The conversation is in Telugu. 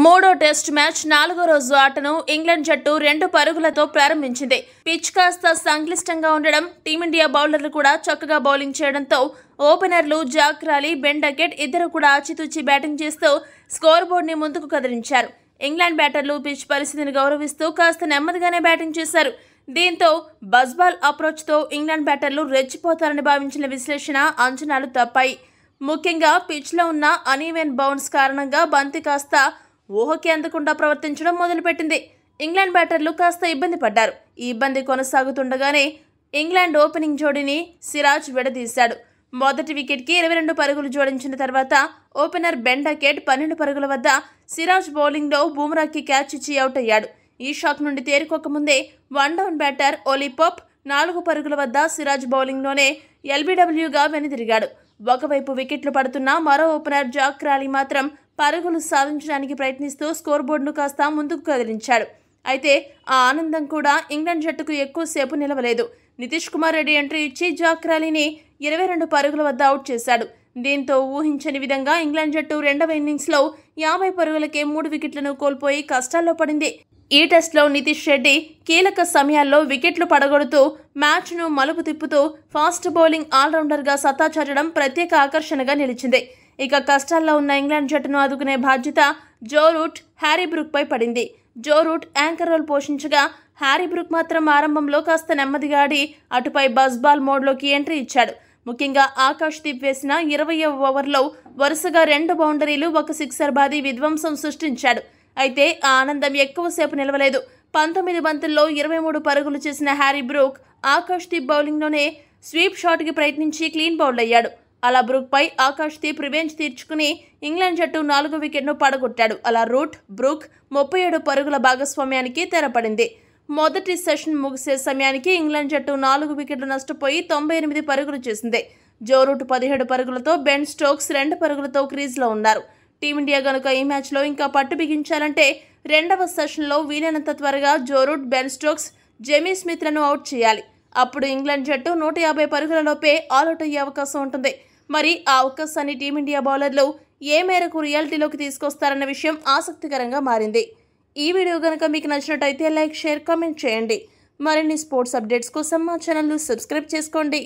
మూడో టెస్ట్ మ్యాచ్ 4వ రోజు ఆటను ఇంగ్లాండ్ జట్టు 2 పరుగులతో ప్రారంభించింది. పిచ్ కాస్త సంక్లిష్టంగా ఉండడం, టీమిండియా బౌలర్లు కూడా చక్కగా బౌలింగ్ చేయడంతో ఓపెనర్లు జాక్ రాలీ, బెన్ డకెట్ ఇద్దరు కూడా ఆచితూచి బ్యాటింగ్ చేస్తూ స్కోర్ బోర్డుని ముందుకు కదిలించారు. ఇంగ్లాండ్ బ్యాటర్లు పిచ్ పరిస్థితిని గౌరవిస్తూ కాస్త నెమ్మదిగానే బ్యాటింగ్ చేశారు. దీంతో బజ్బాల్ అప్రోచ్తో ఇంగ్లాండ్ బ్యాటర్లు రెచ్చిపోతారని భావించిన విశ్లేషణ అంచనాలు తప్పాయి. ముఖ్యంగా పిచ్లో ఉన్న అనీవెన్ బౌన్స్ కారణంగా బంతి కాస్త ఊహకి అందకుండా ప్రవర్తించడం మొదలుపెట్టింది. ఇంగ్లాండ్ బ్యాటర్లు కాస్త ఇబ్బంది పడ్డారు. ఈ ఇబ్బంది కొనసాగుతుండగానే ఇంగ్లాండ్ ఓపెనింగ్ జోడీని సిరాజ్ విడదీశాడు. మొదటి వికెట్కి 22 పరుగులు జోడించిన తర్వాత ఓపెనర్ బెన్ డకెట్ 12 పరుగుల వద్ద సిరాజ్ బౌలింగ్లో బూమ్రాకి క్యాచ్ ఇచ్చి అవుట్ అయ్యాడు. ఈ షాక్ నుండి తేరుకోకముందే one down batter Ollie Pope 4 పరుగుల వద్ద సిరాజ్ బౌలింగ్లోనే ఎల్బీడబ్ల్యూగా వెనుదిరిగాడు. ఒకవైపు వికెట్లు పడుతున్న మరో ఓపెనర్ జాక్ రాలీ మాత్రం పరుగులు సాధించడానికి ప్రయత్నిస్తూ స్కోర్ బోర్డును కాస్త ముందుకు కదిలించాడు. అయితే ఆ ఆనందం కూడా ఇంగ్లాండ్ జట్టుకు ఎక్కువసేపు నిలవలేదు. నితీష్ కుమార్ రెడ్డి ఎంట్రీ ఇచ్చి జాక్ రాలీని 22 పరుగుల వద్ద అవుట్ చేశాడు. దీంతో ఊహించని విధంగా ఇంగ్లాండ్ జట్టు రెండవ ఇన్నింగ్స్లో 50 పరుగులకే 3 వికెట్లను కోల్పోయి కష్టాల్లో పడింది. ఈ టెస్ట్లో నితీష్ రెడ్డి కీలక సమయాల్లో వికెట్లు పడగొడుతూ మ్యాచ్ను మలుపు తిప్పుతూ ఫాస్ట్ బౌలింగ్ ఆల్రౌండర్గా సత్తా చాటడం ప్రత్యేక ఆకర్షణగా నిలిచింది. ఇక కష్టాల్లో ఉన్న ఇంగ్లాండ్ జట్టును ఆదుకునే బాధ్యత జో రూట్, హ్యారీ బ్రూక్పై పడింది. జో రూట్ యాంకర్ రోల్ పోషించగా హ్యారీ బ్రూక్ మాత్రం ఆరంభంలో కాస్త నెమ్మదిగా ఆడి అటుపై బజ్బాల్ మోడ్లోకి ఎంట్రీ ఇచ్చాడు. ముఖ్యంగా ఆకాష్ దీప్ వేసిన 20వ ఓవర్లో వరుసగా 2 బౌండరీలు, 1 సిక్సర్ బాది విధ్వంసం సృష్టించాడు. అయితే ఆ ఆనందం ఎక్కువసేపు నిలవలేదు. 19 బంతుల్లో 23 పరుగులు చేసిన హ్యారీ బ్రూక్ ఆకాష్ దీప్ బౌలింగ్లోనే స్వీప్ షాట్కి ప్రయత్నించి క్లీన్ బౌల్డ్ అయ్యాడు. అలా బ్రూక్పై ఆకాష్ దీప్ రివెంజ్ తీర్చుకుని ఇంగ్లాండ్ జట్టు 4వ వికెట్ను పడగొట్టాడు. అలా రూట్, బ్రూక్ 37 పరుగుల భాగస్వామ్యానికి తెరపడింది. మొదటి సెషన్ ముగిసే సమయానికి ఇంగ్లాండ్ జట్టు 4 వికెట్లు నష్టపోయి 98 పరుగులు చేసింది. జో రూట్ 17 పరుగులతో, బెన్ స్టోక్స్ 2 పరుగులతో క్రీజ్లో ఉన్నారు. టీమిండియా గనుక ఈ మ్యాచ్లో ఇంకా పట్టు బిగించాలంటే రెండవ సెషన్లో వీలైనంత త్వరగా Joe Root, Ben Stokes, Jamie స్మిత్లను అవుట్ చేయాలి. అప్పుడు ఇంగ్లాండ్ జట్టు 150 పరుగులలోపే ఆల్అవుట్ అయ్యే అవకాశం ఉంటుంది. మరి ఆ అవకాశాన్ని టీమిండియా బౌలర్లు ఏ మేరకు రియాలిటీలోకి తీసుకొస్తారన్న విషయం ఆసక్తికరంగా మారింది. ఈ వీడియో కనుక మీకు నచ్చినట్టయితే లైక్, షేర్, కామెంట్ చేయండి. మరిన్ని స్పోర్ట్స్ అప్డేట్స్ కోసం మా ఛానల్ను సబ్స్క్రైబ్ చేసుకోండి.